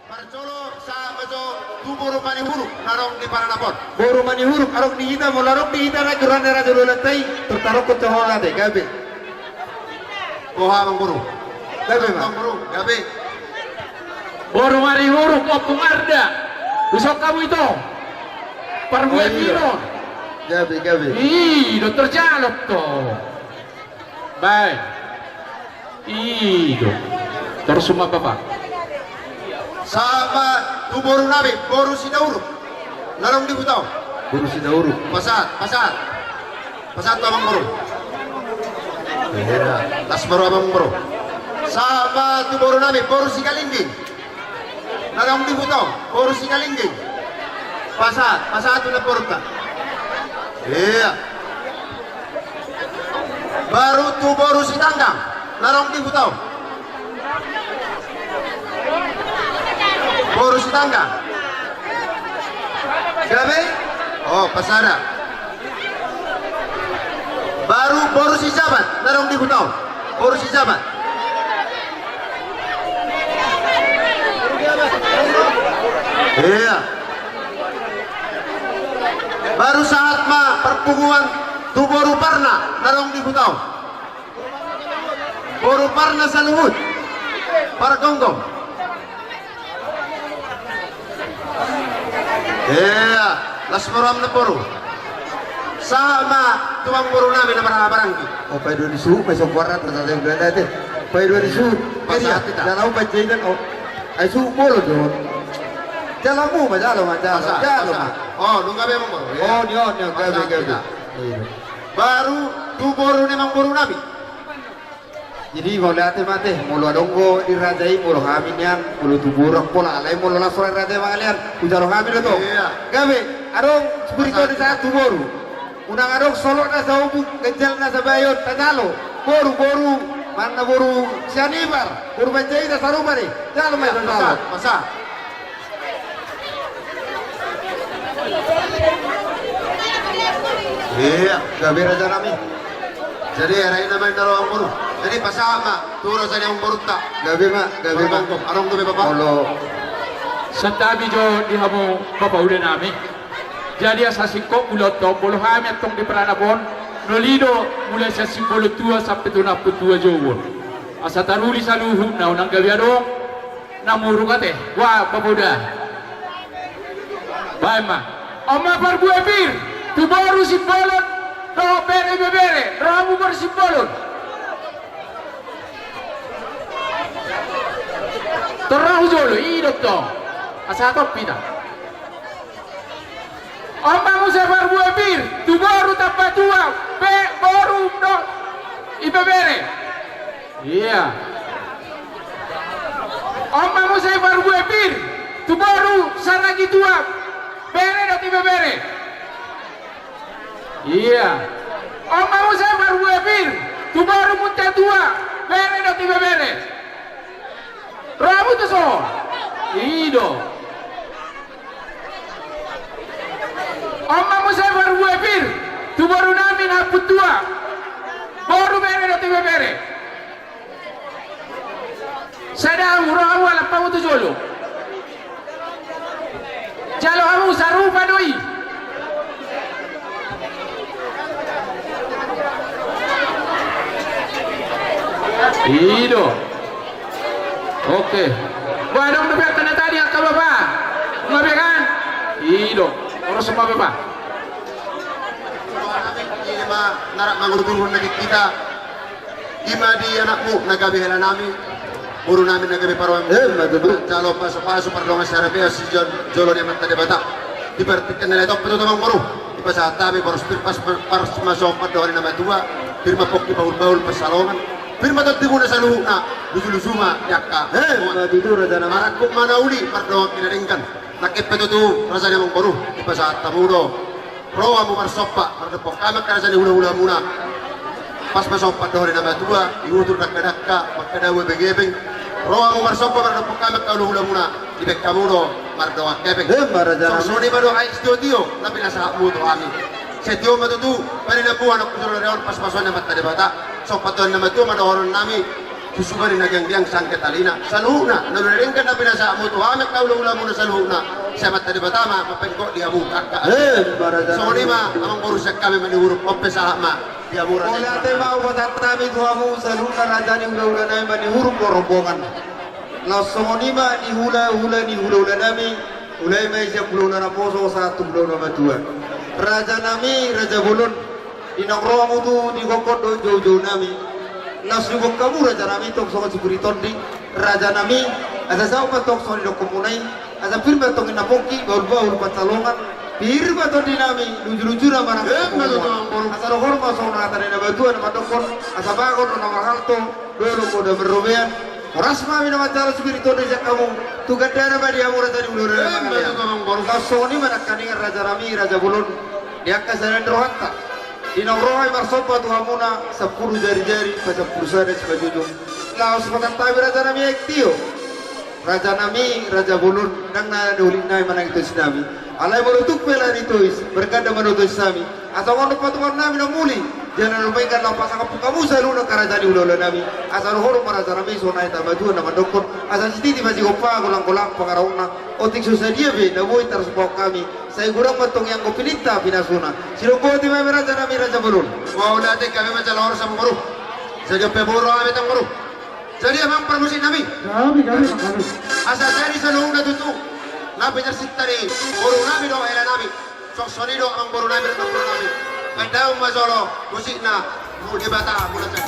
Parcolo sa majo tuburo mani huruf narong di Paranapon. Boro mani huruf arok di hita mo larok di hita na kuran era dulu lantai tertarok ko tahola de gabe. Koha mang guru. Gabe ma. Mang guru, gabe. Boro mari huruf opung arda. Besok kamu itu. Parbuat Miron. Gabe gabe. Ih, dokter Jalok toh. Baik. Ih, terus semua bapak. Sama tuburo nabi boru sidauruk. Narong di butaw. Boro sida huruf. Pasat. Pasat abang guru. Tas baru abang guru. Sama tuburo nabi boru si kalingging. Narong di butaw boru si kalingging. Pasat na porta. Iya. Baru tuburo si tanggang. Narong di butaw. Boru si tanggang. Gabe? Oh, pasada. Baru boru si jabat, narong di butaw. Boru si jabat. Iya. Baru saat ma perpunguan tu boru parna, narong di butaw. Boru parna sa luhut. Para gonggong. Iya, lasmaram na boru. Sama tuang boru namin na barang-barangki. Oh pai dua disu pai sokwarna tertata yang belanda deh. Pai dua disu. Pasat kita. Jangan pai jainan oh. Ai su bolo don. Jalamu ma jalo ma jalo. Jalo ma. Oh, lu gabe mang boru. ya? Oh nyo gabe Pasat gabe. kita. Baru tu boru ni mang boru nabi. Jadi mau lihat mate, mau lo donggo dirajai, mau lo haminyan, mau lo tuburok pola alai, mau lo lasoran rajai mangalian, ujaro hamin itu. Iya. Gabe, adong seperti di saat tuboru. Unang adong solo na sa ubuk, kecil na sa bayon, tajalo, boru, mana boru sianibar, boru banjai na sarumari, jalo may tajalo. Pasat. Iya. Gabe raja nami, Jadi hari naman daro ang boru. Jadi pasama turo sa niyang boru ta. gabe ma, Arong tubi papa. Kalau Santabi jo di hamo bapak udah nami. Jadi asasi kok bulot to bolo kami atong di Paranapon. Nolido mulai sa simbolo tua sampai tu napu tua jowon. Asa taruli sa luhu na unang gabi adong namuru kate. Wah bapak udah. Baik ma. Oma parbuepir. Tu baru simbolon. No bere. Ramu bersimbolon. Terang jolo idok to. Asa pida. Oma musa parbuepir. Tu baru tanpa tua. Baru no. Ibebere. Iya. Oma musa parbuepir. Tu baru saragi tua. Bere no ibebere. Iya. Oma musa parbuepir. Tu baru munta tua. Bere no ibebere. Rabu tu so. Ido. Oma musa parbuepir. Tu baru namin haput tua. Baru bere no ibebere. Sada murah awal apa tu jolo. Jalo kamu sarupa doi. Ido. Oke. Bueno, udah biar tanda tadi ke bapak. Nggak kan? Ido. Orang semua bapak. Ini mah narak mangurutulun lagi kita. Ima di anakmu nagabihela nami. Uru namin nagabi parwam. maduduk. Jalo paso pardongan sa Arabia si Jolo ni mantade bata. Dipertikan nila ito penutumang boru. Di pa sa tabi boros pas masok padawari na matua. Firma pokki baul-baul pasalongan. Firma to tibu na sa luhu na lusu-lusuma yakka. Maduduk raja nami. Marak kung manauli pardongan kinaringkan. Nakipet tu rasa namang boru. Di pa sa tamudo. Roa mo marsoppa. Pardapok kamak ka rasa ni hula-hula muna. Pas masok padawari na matua. Iutur nakadakka. Magkadawa begebeng. Roa mo marsoppa pardapok kamak ka hula-hula muna. Ibek kamudo. Mardawa kebeng. Raja nami. So ni bado ay studio na pinasa mo to kami. Sa Dio matutu, pari na buwan ako sa reon pas pason na matade bata. So paton na matu madoron nami susubari na yang sangket alina saluna naluringkan na pinasa mo to amet ka ulo mo na saluna sa mata di batama mapengko dia buka ka so ni ma amang urusak kami maniuruk oppe sa ma dia murah Wala tayo maupatat namin tuha mo sa luna na dyan yung hula namin manihurog ko rombongan. Lasongonima ni hula namin ulay may siya pulo na poso sa tublo na matua. Raja nami, Raja Bulon, inangro mo tu di kokot do jojo nami. Nasubok kamu Raja nami tok sa siguriton di Raja nami ada sa upatok sa nilo komunay ada firma tong inapoki baul patalongan firma to di nami luju-luju na barang asa rohor ma sa na tane na batuan matokon asa bagon na mahalto dolo ko da berrobean oras mami na matalo siguriton di kamu tugadara ba di amura tadi ulur na soni manakani Raja nami Raja Bulon dia kasaran rohatta inaurohay marsopa tuhamuna 10 jari-jari pa 10 sana sebajujung laos patatabi Raja nami ektiyo Raja nami Raja Bulun nang nanulit na manang ito sinami alay manutuk pela nito is berkada manutus nami asa wano patuan nami na muli jangan lupakan lapas ang kamu sa luna karajani ulola nami asa rohoro Raja nami sonay tabaduan na mandokon asa sititi masih kopa kulang-kulang pangaraw na otik susadia be na buhay tarsupok kami saya gurang matong yang kopilita pinasuna sinukoti may Raja nami Raja Bulun wow dati kami macalor sa muru sa jope buro kami tang muru jadi amang permusin nami Kami. asa dari sa luna tutu nabi tersitari buru nami do era nami sok sonido amang buru nami do buru nami kandang mazolo musikna mu debata mula cek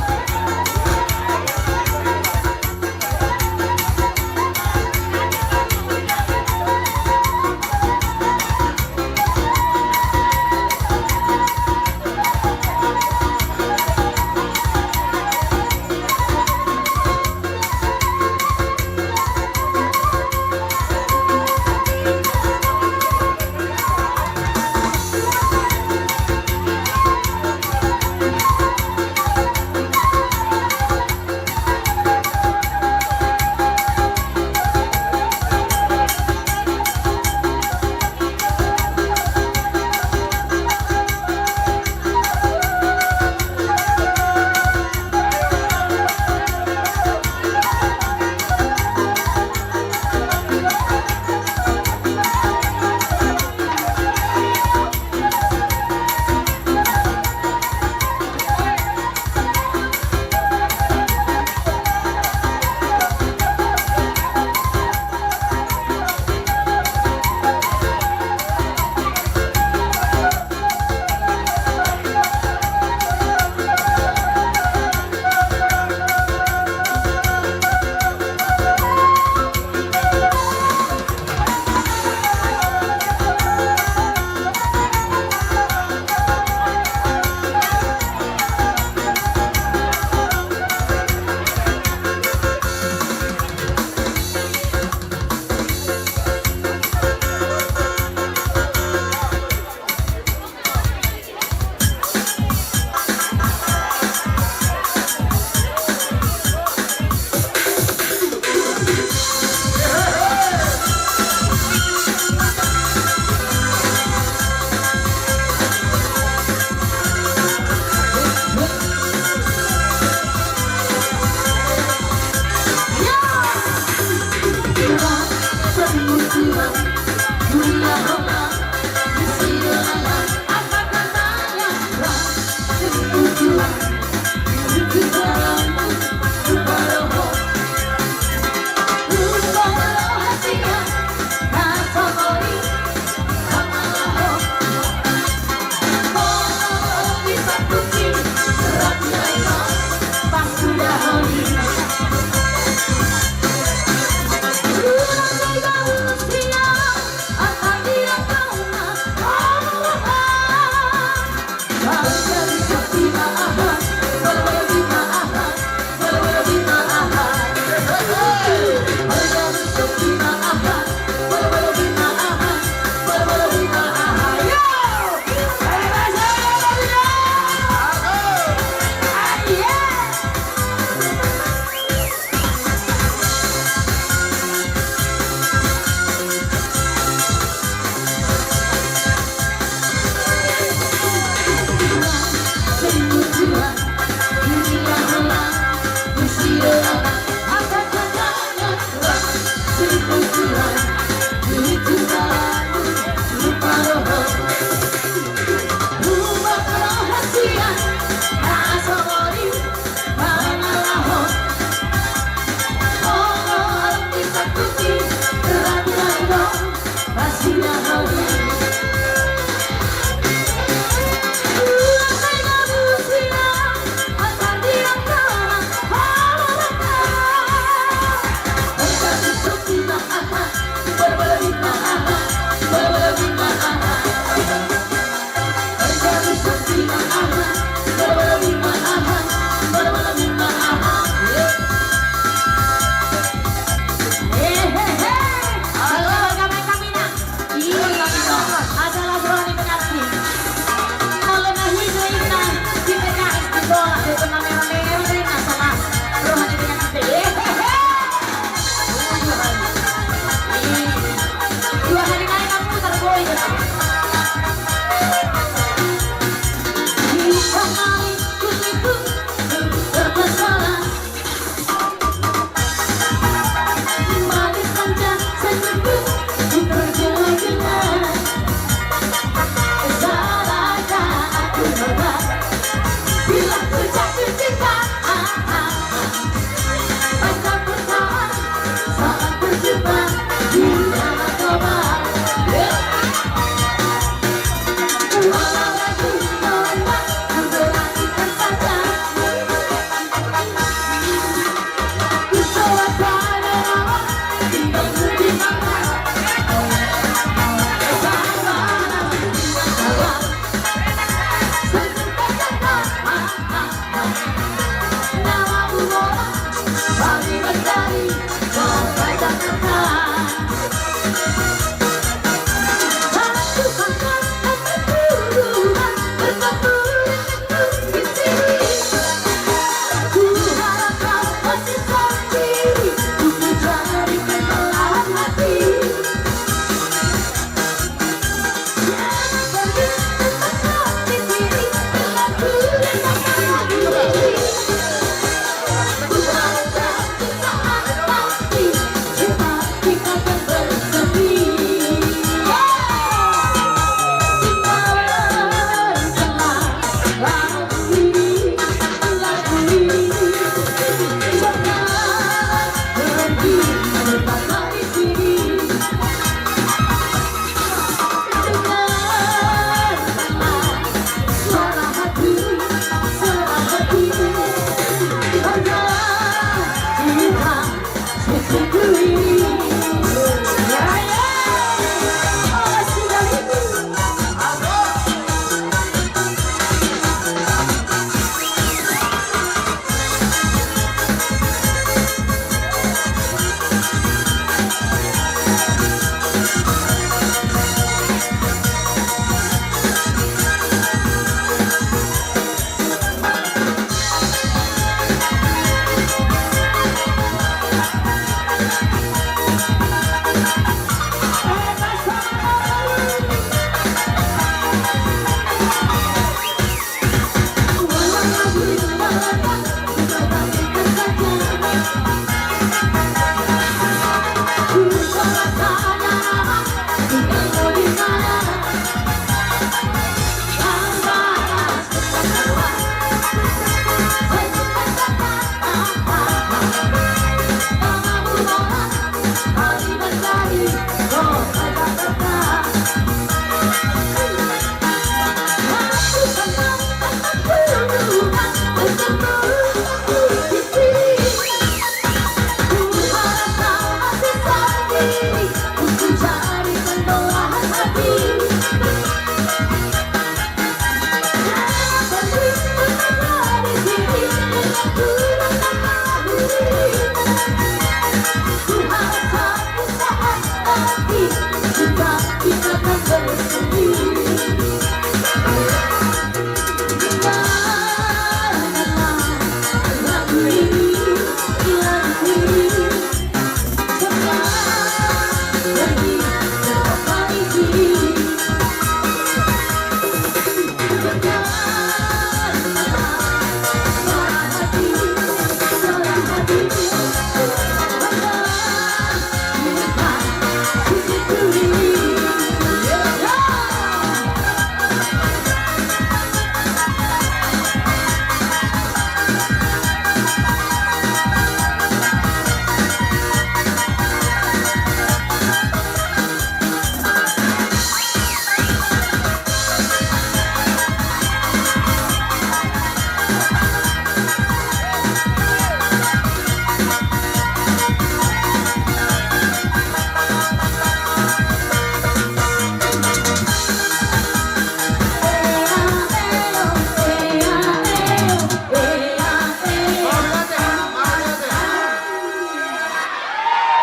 Manusia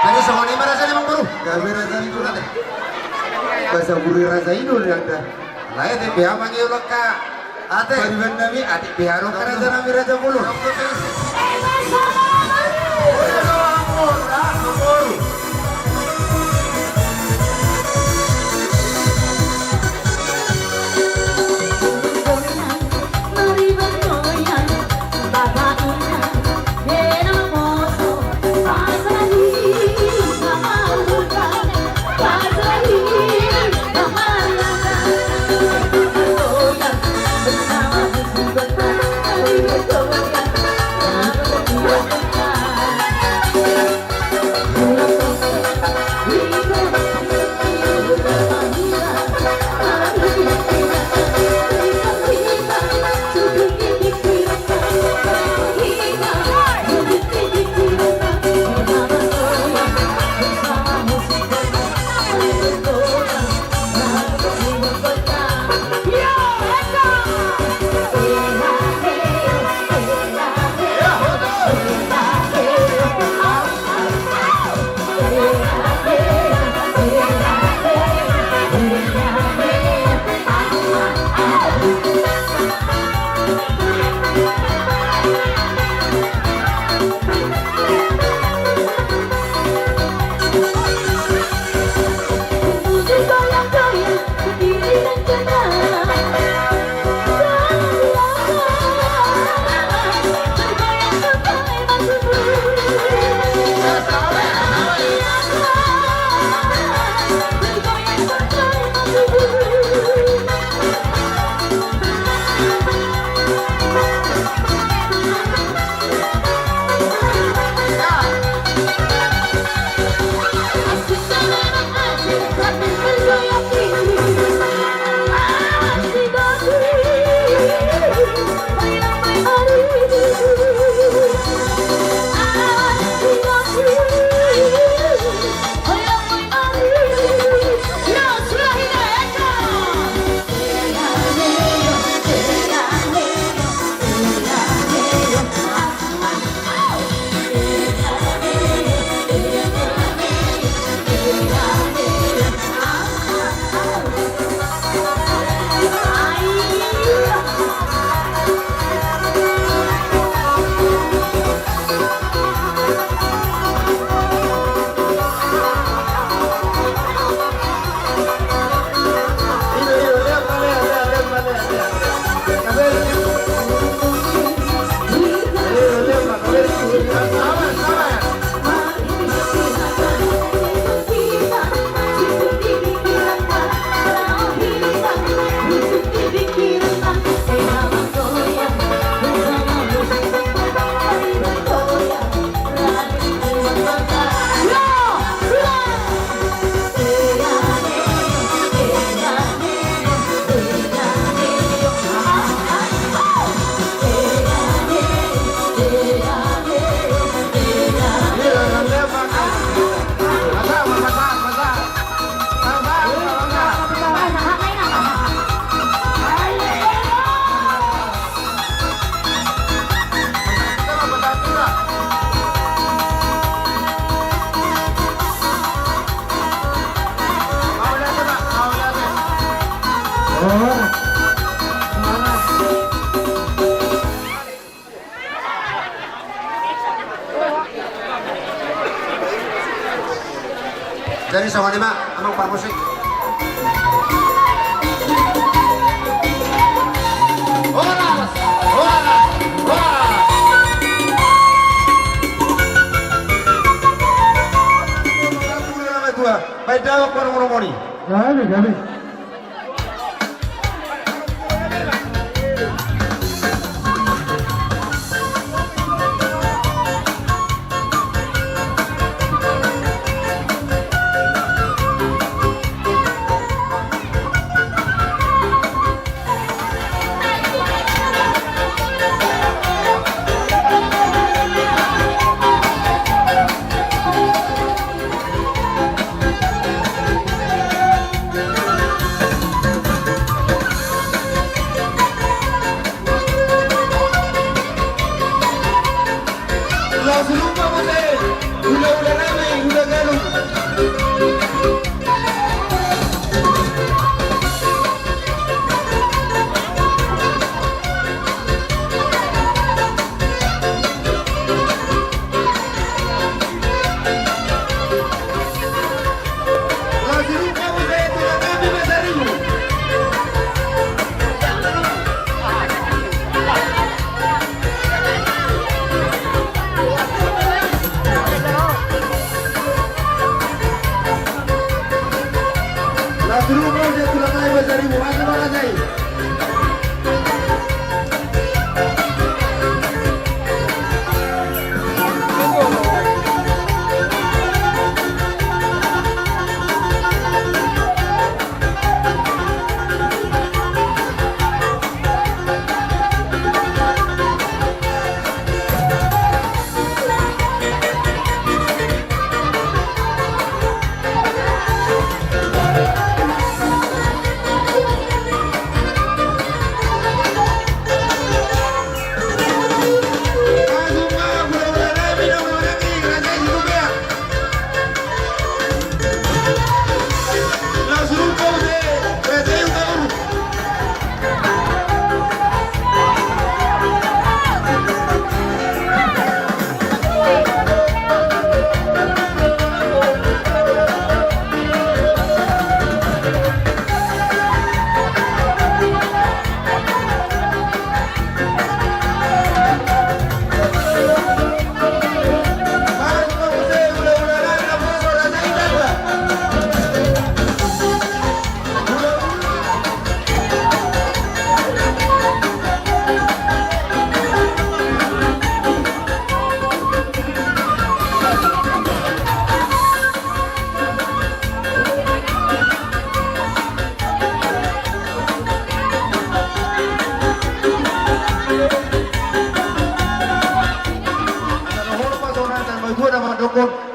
Jadi sohoni mana saja Bang Baru? Kami rasa itu nanti. Bahasa buri rasa itu yang dah. Lain deh biar manggil leka. Ate. Pariwan nami adik biar orang rasa nami rasa bulu. Thank you. Jadi sama lima, amang par musik. Horas, horas, horas. Baik dawak orang-orang ini. Langsung lupa boleh. Udah ramai, udah galuh. Langsung lupa boleh, udah kami besarimu. Langsung lupa boleh, udah kami besarimu. Masih mana saya?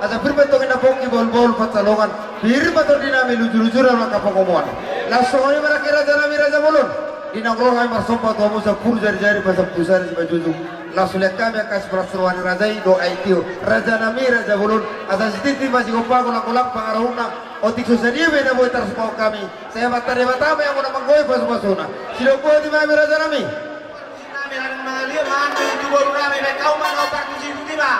Asa firman to kina poki bol patsalongan firman to dinami lujur-lujuran maka pokomuan langsung ini mereka raja nami raja bolon dinangkrong ay marsompa to musa pur jari-jari pasap pusari si bajuju langsung lihat kami akan seperasruan raja do aitio raja nami raja bolon asa sititi masih kopa kulak-kulak pangarahuna otik susah bena boy tarsupau kami saya matari matama yang muna manggoy pasu-pasuna silopo di mami raja nami nami harang mangalir mami jubol nami baik kau mangau partisi itu ba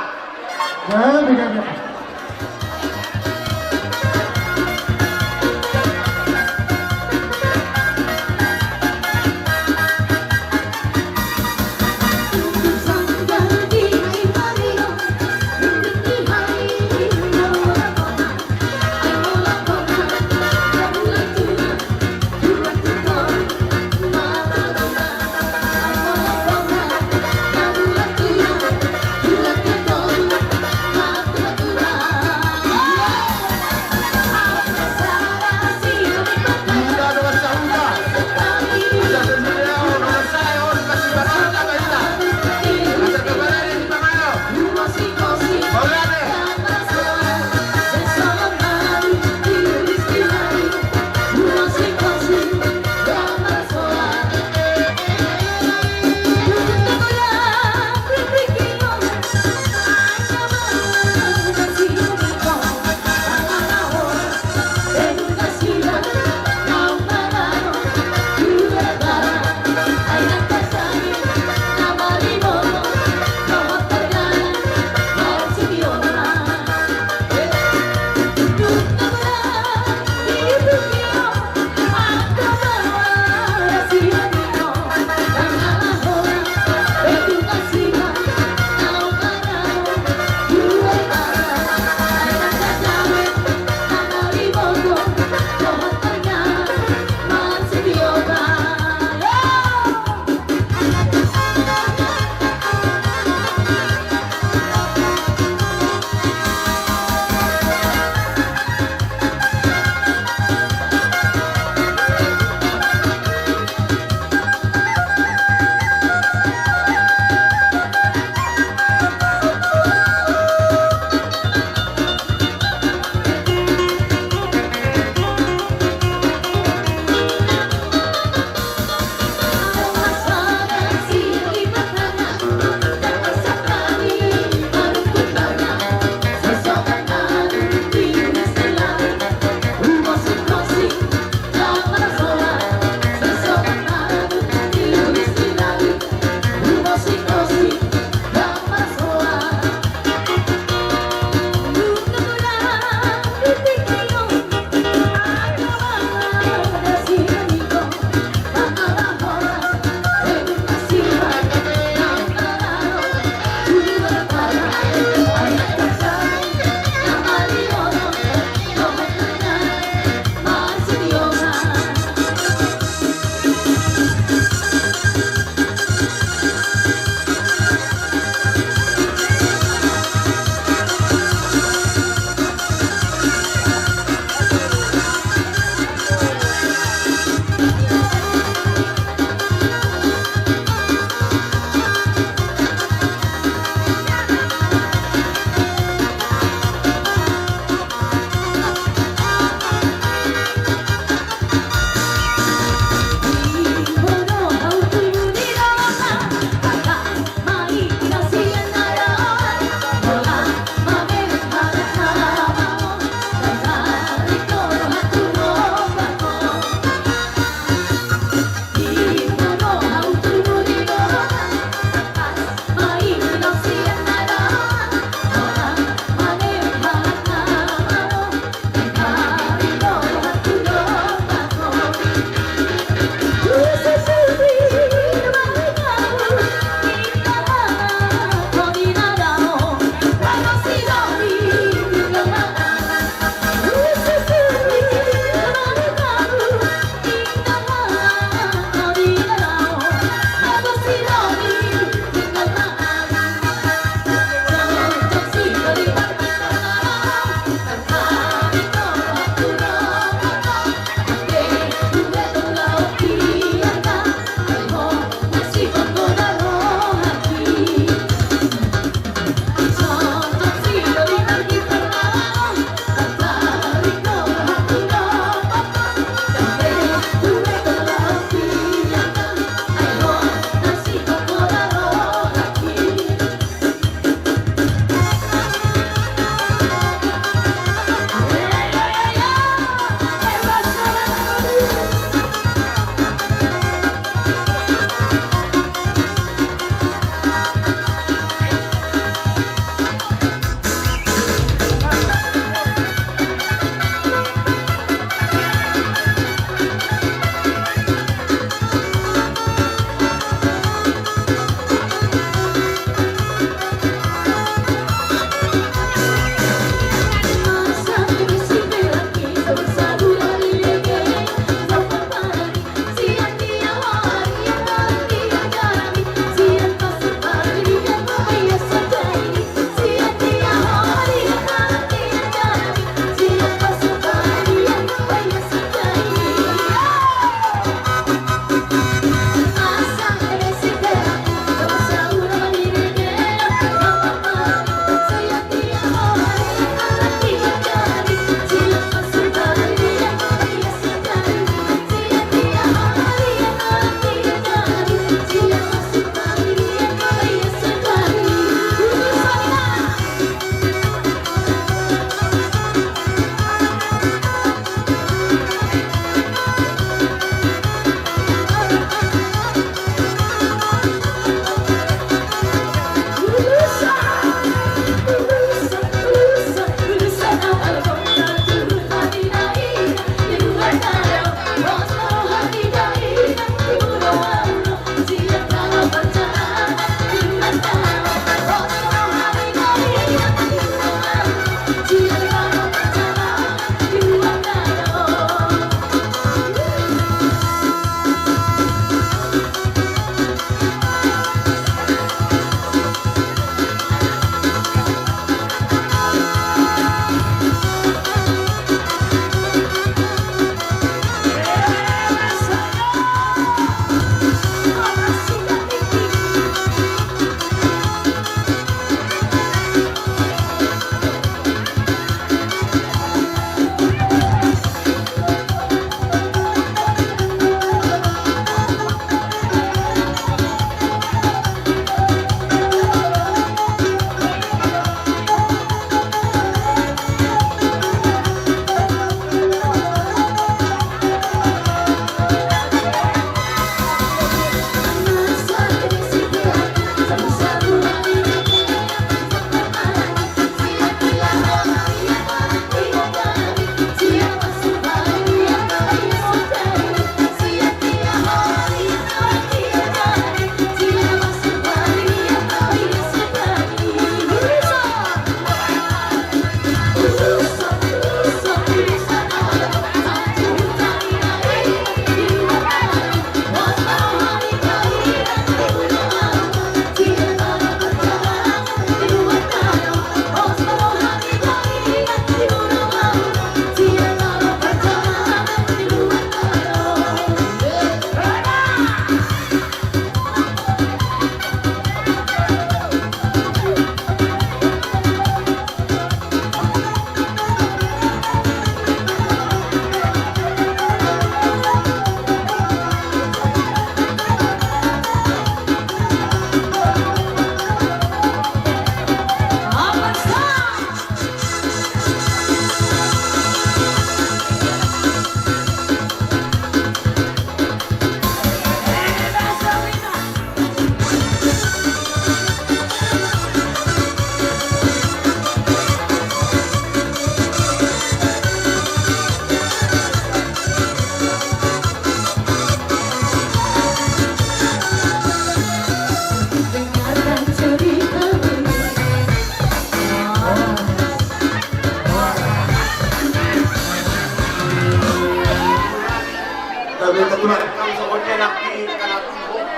Kami katulak. Kami semuanya nakti karena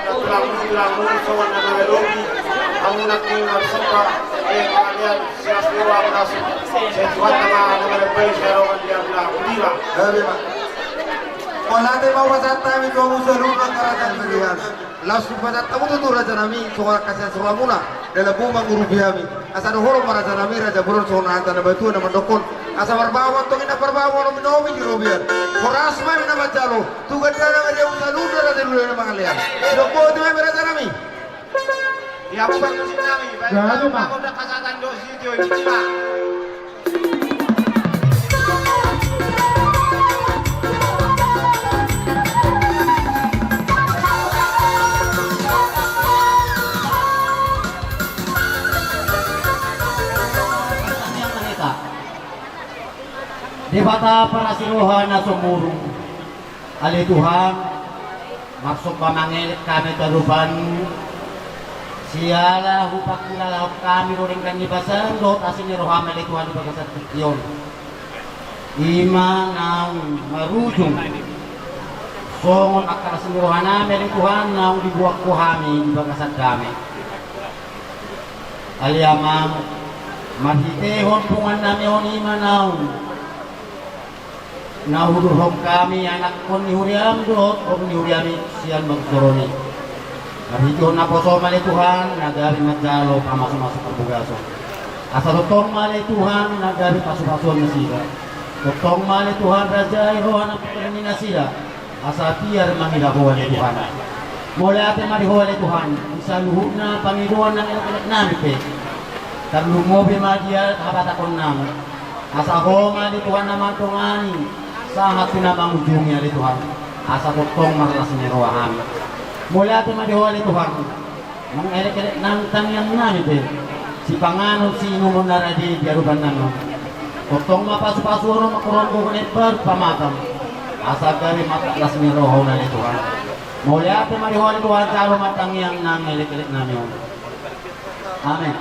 tulang soal nama melobi. Kamu nakti marsopa kalian sias dewa berasal. Saya tuan nama lebih serokan dia bilang udira. Kami mak. Wala tayo mawasat namin kung musalun ang karatan berihan. Laos kupasat kamu tutur raja nami soal kasih soal muna. Dalam bumang urubi kami. Asa dohoro raja nami raja burun soal nanta na batu na mandokon. Asa barbawa tong ina barbawa no minomi di rubian. Koras man na macalo. Tugan na naman dia musalun na raja dulu na mga liyan. Dokpo di may raja nami. Di ako ba kusin nami? Baik ako na kasatan do sitio ini ba. Di bata para sinuhan na sumurong ali Tuhan maksud pamangilit kami taruban siala hupak nilalahok kami roring kanyibasan lot asin ni roham ali Tuhan di bagasat yon ima naung marujung songon akar asin ni rohana ali Tuhan naung dibuak kuhami di bagasat kami ali amang mahitehon pungan nami on ima naung nahuduhok kami anak kon ni huriam dohot kon ni huriami sian magsoroni nabidyo na po so mali Tuhan nagari magjalo pamasok-masok ang bugaso asa totong mali Tuhan nagari pasok-pasok na sila totong mali Tuhan raja irohan ang pagkanin na sila asa tiar mangilahuan ni Tuhan mula ate marihuan ni Tuhan isa luhut na pangiruan ng ilak namin pe tarlumobi madia habatakon namin asa ho mali Tuhan naman tungani sangat pinamang ujungnya di Tuhan asa totong marlas ni roham mula ati madihwali Tuhan mengelek-elek nantang yang namin din si panganod si inumon na radi diaruban namin totong mapasu-pasu makuron ko kunit pamatam asa gari matlas ni roho na ni Tuhan mula ati madihwali Tuhan salo matang yang nangelek-elek namin amen.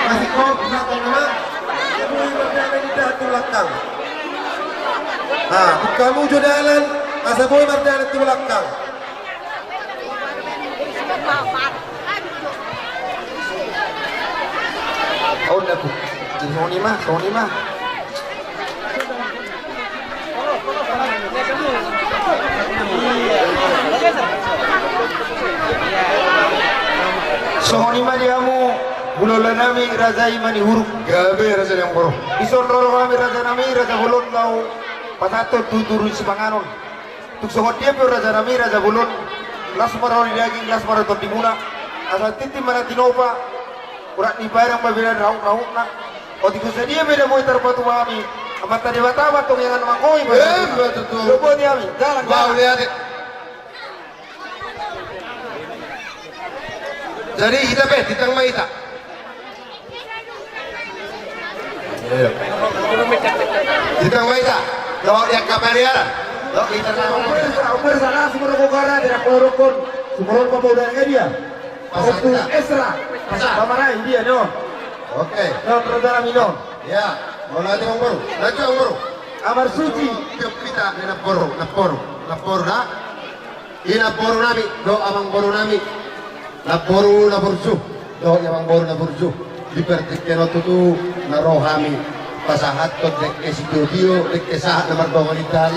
Masih kau belakang nama. Kamu berjalan di dalam belakang. Kamu jualan. Asa boy berjalan di belakang. Oh, dah tu. Sony mah. Sony mah dia mu bulola nami raja imani huruf. Gabe raja yang baru. Ison rolo kami raja nami raja bulon lau pasato tuturu si panganon. Tuk sohot dia pe raja nami raja bulon. Las maroni daging las maraton dimuna. Asa titi mana tinopa. Urat ni barang babila rauk nak. O tiku sedia beda boy terpatu kami. Amata di bata batong yang mangkoi. Betul. Lobo dia mi. Jalan. Wow, lihat. Jadi kita ditang maita. Ditang maita. Kalau dia kapariara. Kalau kita Umur sana sumur kokara dia korokon. Sumur pemudanya dia. Pasal Esra. Pamarai dia no. Oke. No perdana mino. Ya, mau nanti yang baru. Nanti yang baru. Amar suci. Kita ni naporo na. Ini naporo nami. Do amang baru nami. Naporo su. Do amang baru naburju. Dipertikeno tu na rohami. Pasahat to dek studio dek sahat nomor bangunita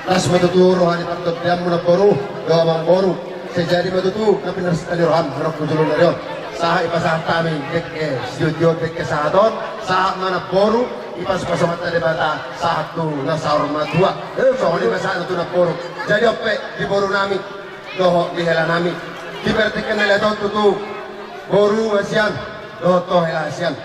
las matuturo hani patot diam naporo. Do amang baru. Sejadi matutu na pinarstali roham. Harap kujulun na rin. Saha ipasahan kami dek studio dek sahaton. Sahat na naporo. Ipas-pas mata di bata satu na saur madua. So ni masalah tu naporo. Jadi ope di boru nami doho di hela nami. Dipertikan nila tu boru asian doho to hela asian.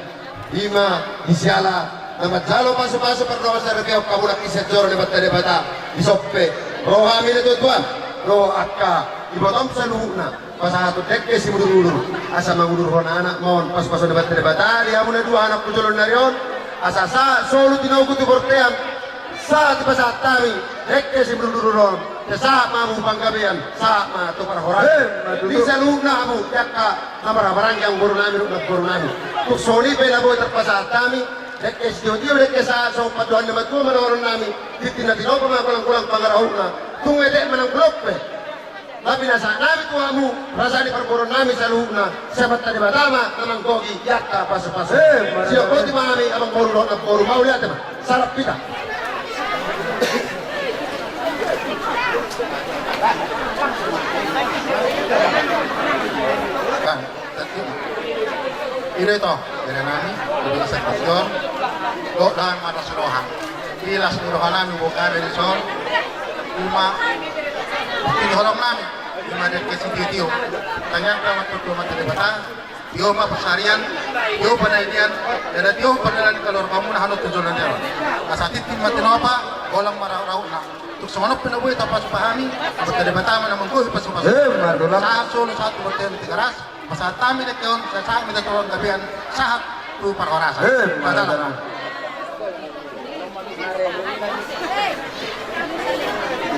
Ima isiala nama jalo pasu-pasu perdoa sa rekeo kaburak isa joro di bata isoppe. Rohami na tuan. Roh akka ibotom sa luhuna. Pasahat tu dek si mudur-mudur. Asa mangudur hona anak mon pas-pasu di bata dia muna dua anak kujulon na riyon. Asa sa solo tinaw ko ti Bortean sa ti pasat tami rekke si Bruno sa mamu panggabian sa ma to para horan di saluna amu yakka namara barangyang guru nami ruk guru nami tu soni pe labo terpasa tami dek esdio dio dek sa so paduan nama tu manoron nami titina tino pa kulang pangarahuna tungai dek manang blok pe tapi nasa nami tu amu rasani perguru nami saluna sabat tadi batama tanang gogi yakka pasu-pasu sio koti mami abang guru mau lihat ma sarap pita kan ini toh dari nami dari sektor lo dan mata surohan bila surohan nami buka dari sol cuma pilih orang nami cuma dari kesini tanya kamu tuh mata di bata Tio mah pesarian, tio panaidian, dan tio panalan kalau kamu nah hanut tujuan dia. Asatit tim mati apa, golang marau na. Tuk semanap penabuhi tapas pahami, betul di batama namun kau pas pas. Saat solo satu bertemu tiga ras, pasal tami nak kawan, saya minta tolong kabian sahat tu perkorasa. Padahal.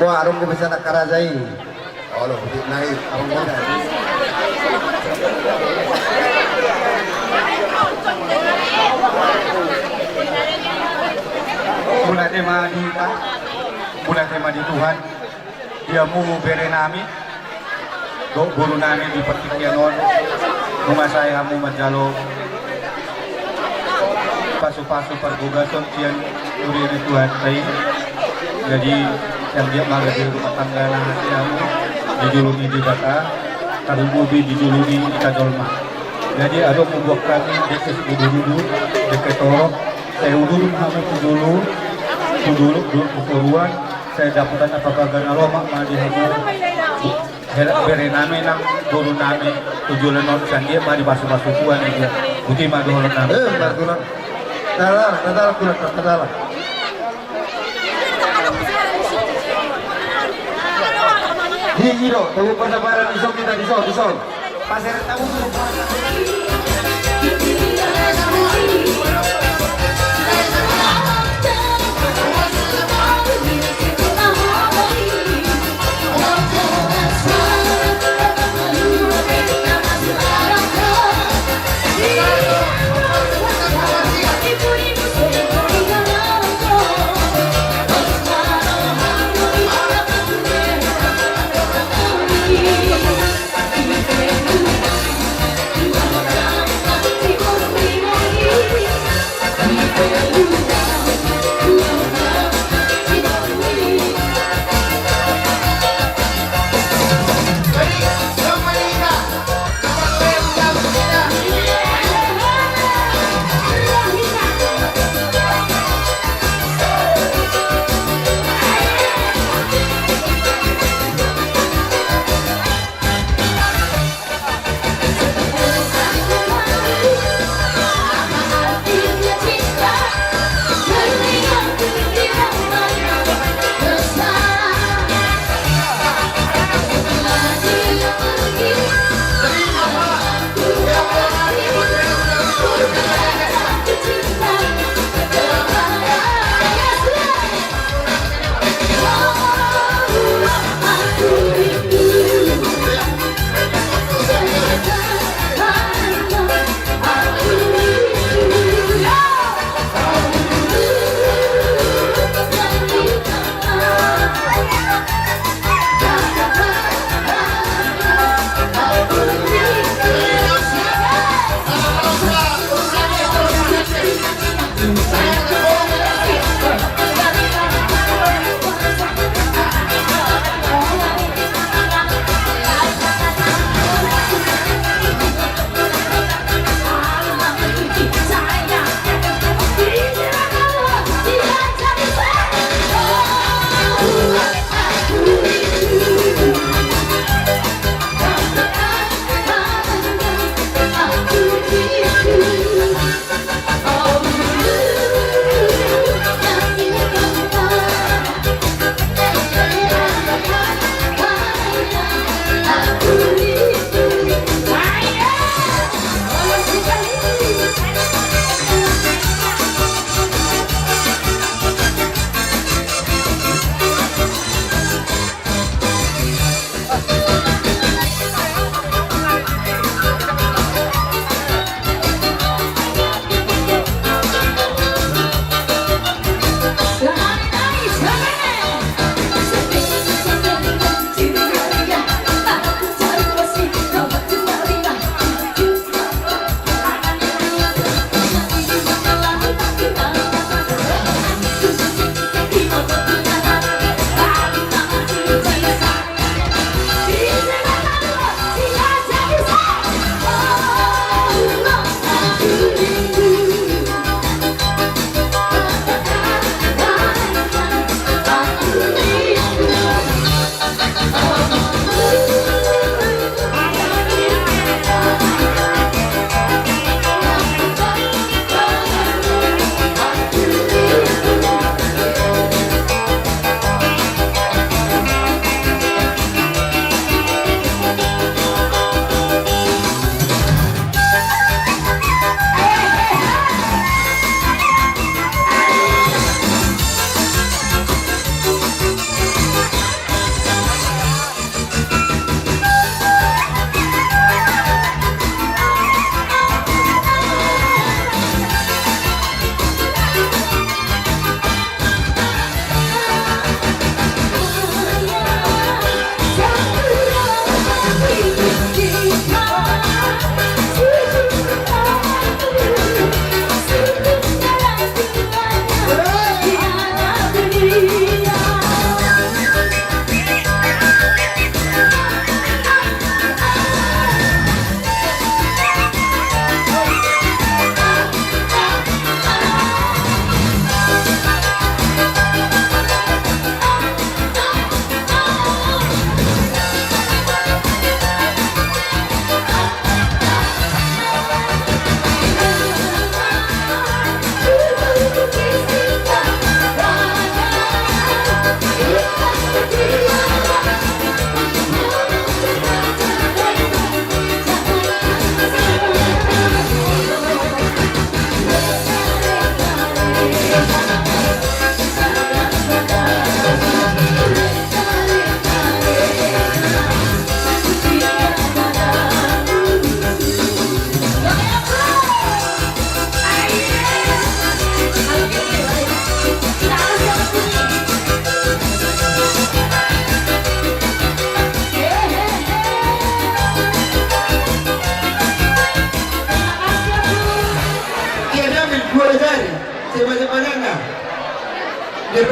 Wah, arung ko bisa nakarajay. oh lo naik abang muda Mulai tema di mulai tema di Tuhan dia mau beri nami guru nami di pertikianon bunga saya mau menjalo pasu-pasu pergugasan cian uri di Tuhan saya jadi yang dia malah di rumah tangga nasi kamu dijulungi di bata taruh mobil dijulungi di kajolma jadi ada membuat kami dekat dulu dekat torok saya dulu kamu dulu keruan saya dapatkan apa gana loma madi hamu beri nami nang guru nami tujuan non sandia madi basu tuan dia putih madi holon nami Martulan. Tadala kulat, tadala. Higiro, tahu persabaran di kita di sol. Pasir tahu.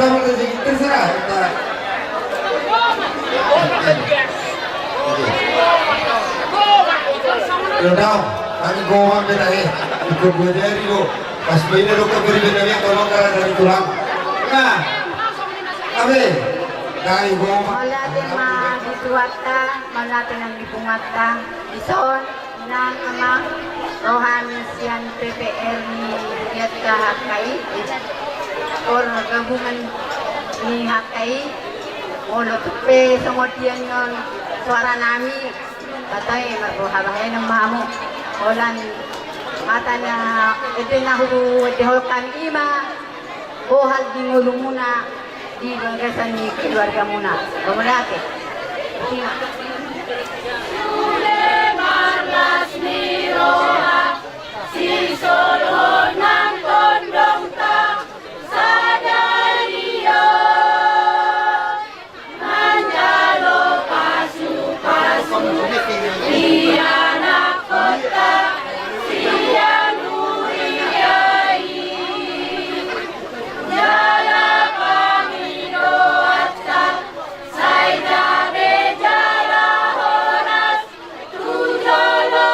dapat rezeki terserah kita. Udah, kami gowan beda ikut gue dari lo. Pas beda lo keberi bedanya kalau karena dari tulang. Nah, kami dari gowan. Malatin magituwata, malatin ang ipungata, ison, ng ama, rohani siyan PPR ni Yat Hakai, or gabungan ni Hakai, ulo tupe, sumutian yon, suara nami, katay, marbuhabahay ng mamu, ulan, mata na, ito na hulu, ito kami ima, buhal di ngulu muna, di banggasan ni keluarga muna. Kemudian si solon ng kondong ta sa daliyo manjalo pasu-pasu iya na kota siya nuriyai jala pamino atta saida bejala horas tujolo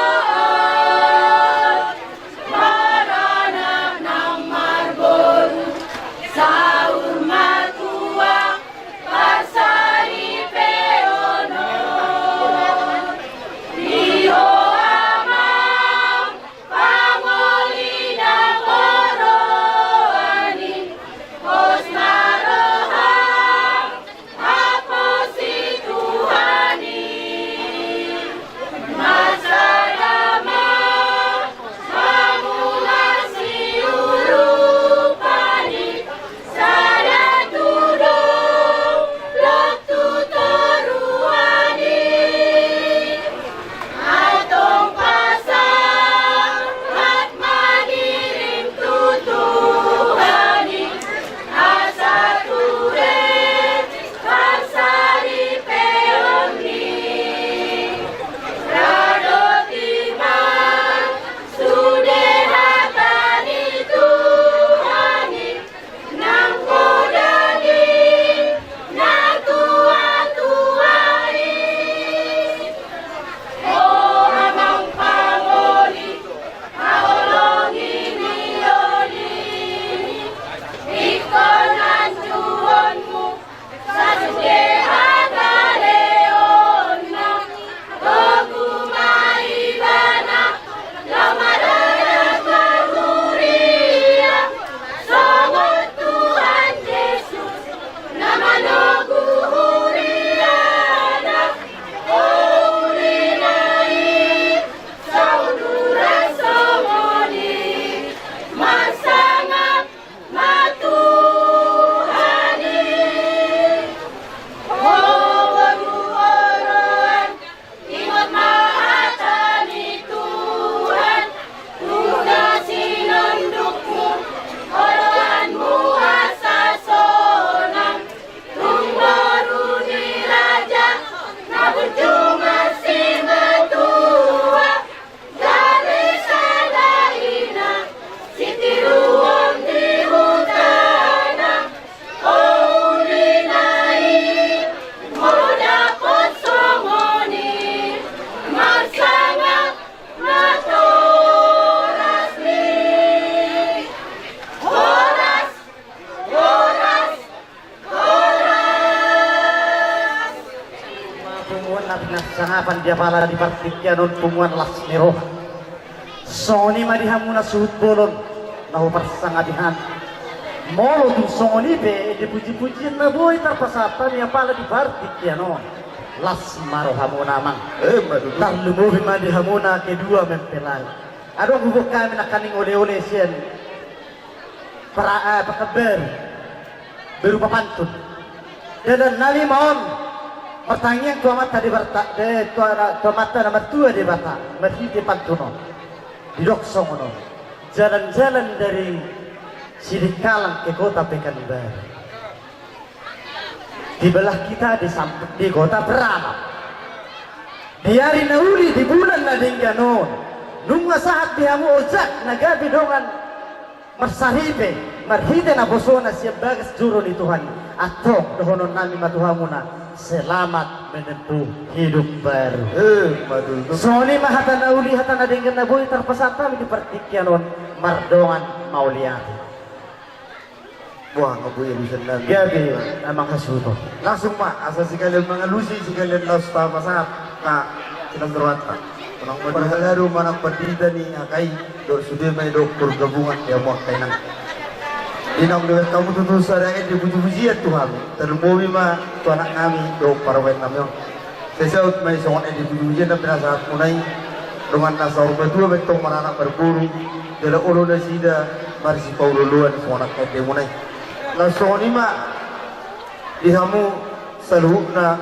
sangapan dia pala di partikya non punguan las niro soni madihamuna suhut bolon nahu persangadihan molo tu soni be dipuji-puji na boy tarpasatan ya pala di partikya non las marohamuna mang tar lumuhin madihamuna kedua mempelai aduh hubuk kami nak kaning oleh-oleh sian para pakabar berupa pantun dan nali mohon pertanyaan tua mata di bata tua mata nomor 2 di bata masih di pantuno di Doksongono jalan-jalan dari Sidikalang ke kota Pekanbaru di belah kita di kota Brama di hari nauli di bulan Nadingganon nunga saat dihamu ojak nagabi dongan marsaribe marhita na bosona siya bagas juro ni Tuhan atong dohonon namin matuhamuna selamat menempuh hidup baru. Maduduk. Soni mahata na uli hata na dengan na boy terpesata di pertikyanon mardongan mauliati. Wah, kabuya bisa namin. Gabi amang hasuto. Langsung ma, asa si kalian mga lusi, si kalian laos tama sa silang derwata. Manang madalaro manang pandida ni akay do sudah may doktor gabungan ya mo kay nang inang lewat kamu tutu sa rakyat di puji-pujian Tuhan. Termomi ma tu anak kami do parawet nami. Sesaut may songon di puji-pujian na pinasahat mo nay dengan nasa urba tua betong mananak berburu dala ulo na sida marisi paululuan songon kay demo nay. Langsung ni ma dihamu saluhuk na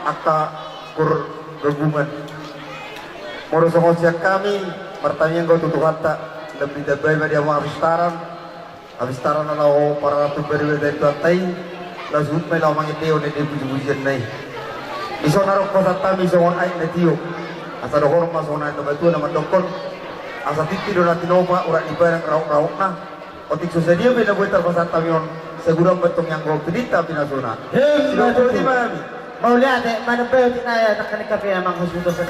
akta kur gabungan. Moro songon siyak kami pertanyaan kau tutuh kata lebih dabai dia mau abistaran na lao para ratu beriwe dari tuantai langsung may lao mangiteo na di puji-pujian na iso narok pasata mi songon ay na tiyo asa dohor mas songon ay tabatu na mandokon asa titi do na tinoma urat ibarang rauk-rauk na otik susadia may nabuhay pasata mi on segurang betong yang kau pinita pinasuna sila ko di mami Mauliati mana bayo tinaya takkan kape amang hasuto sa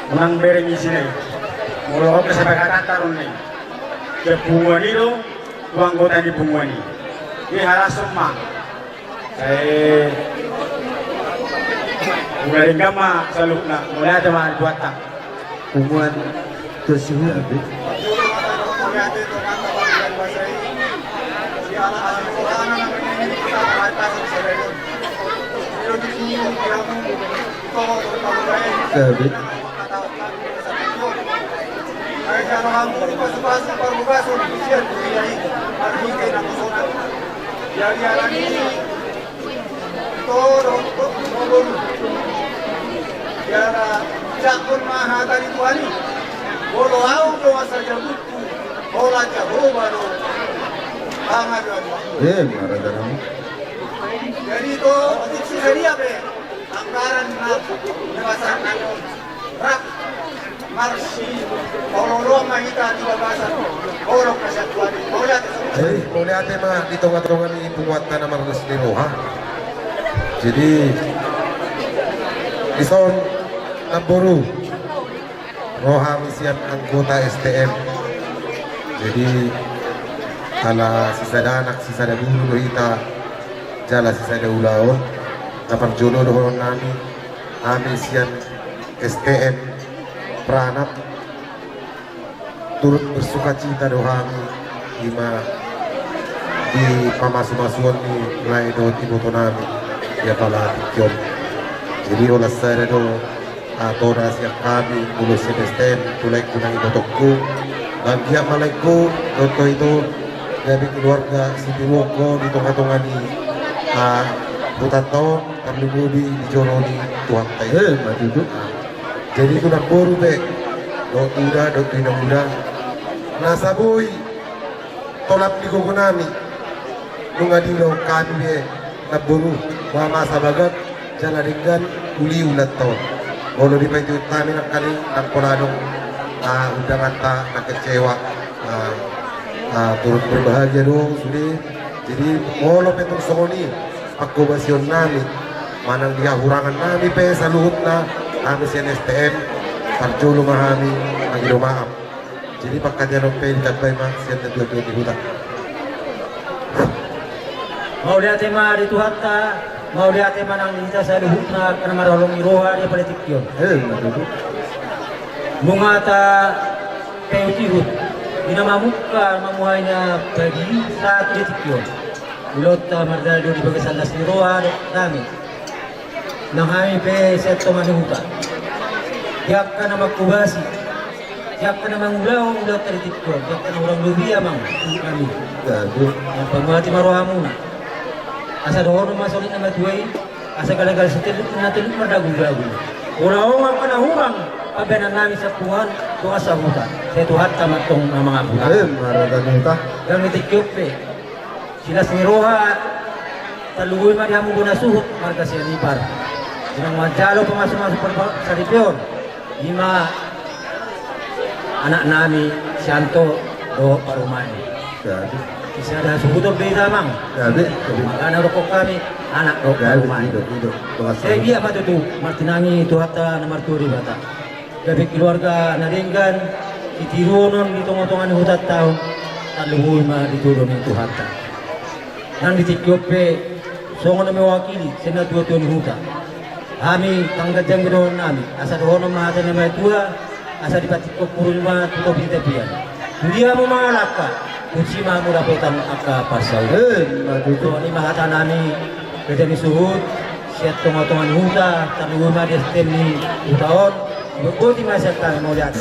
Unang bereng isi na mula ko sa pagkakataron na kaya bungwani do buang kota di bungwani di halasong ma kaya ugaling gama sa luk na mula ito mga duwata umuan tersihu abis abis marada naman. Jadi itu diksi seria be anggaran bebasan rak marsi orang kita di bebasan orang kesatuan Boleh ate mga ditong-atongan ni ipunguat na naman ng Roha. Jadi ison naburu Roha misian anggota STM. Jadi kala sisa danak sisa da dulu kita jala sisa da ulaon dapat jono dohon nami sian STM Pranap turut bersuka cita dohami lima di pamasu-masuan ni mulai do tibo to nami ya pala tikyon jadi olas saya do atora siap kami mulus STM tulek kunang idotokku dan dia malaiku toto itu dari keluarga si Piloko di tengah-tengah di Butato terlebih di Joroni Tuhan Tayyip jadi itu nak boru dek dok tidak muda nasabui tolap di kogunami nungadilo kami be nak boru mama sabagat jalan dengan uli ulat to kalau di penjut kami nak kali nak poladong undangan tak nak kecewa turut berbahagia dong sudah jadi kalau petong songoni aku basion nami manang dia hurangan nami pe saluhut na kami sian STM parjolo mahami ang maaf jadi pakanya nompe di tatbay ma sian na dua di hutan mau lihat tema di Tuhatta, mau lihat tema nang kita sa luhutna kana marolong iroha dia politik yun. Mungata peutihut dinamamuka mamuhaynya bagi saat politik yun. Ulot mardado di bagisan las iroha dami. Nang kami pe seto manuhuta. Yak ka na magkubasi. Yak ka na mangulaw ulat politik yun. Yak ka na urang lubiya mang kami. Yang pemati maroha muna. Asa doon masulit na matuway, asa galagal sa tilit na tilit madagung-dagung. Una-ungang panahurang, pabenan namin sa Tuhan, kung asa muta. Sa Tuhan tamat tong mga bulan. Yang nitikyok sila siniroha, talugoy madihamo ko na suhot, marga siya nipar. Sinang madjalo pumasok-masok sa ripyon. Lima, anak namin, si Anto, do Parumani. Kasi ada subuto beda mang. Magana rokok kami anak rokok rumah. Saya dia apa tu martinangi tu hatta nomor 2 bata. Gabi keluarga naringgan itirunon di tongtongan hutat tao taluhoy ma ditulon itu hatta. Nang ditikyope songo na mewakili sena tuon huta. Kami tanggajang ginoon nami asa doon mahata na may tua asa dipatikok purul ma tuto pitapian. Hindi mo mangalaka. Kunci mamu dapetan aka pasal. Itu ni mahata nami kerja ni suhud, siat tongotongan huta, tanunguma dia sistem ni utaon. Ibu di masa kami mau lihat.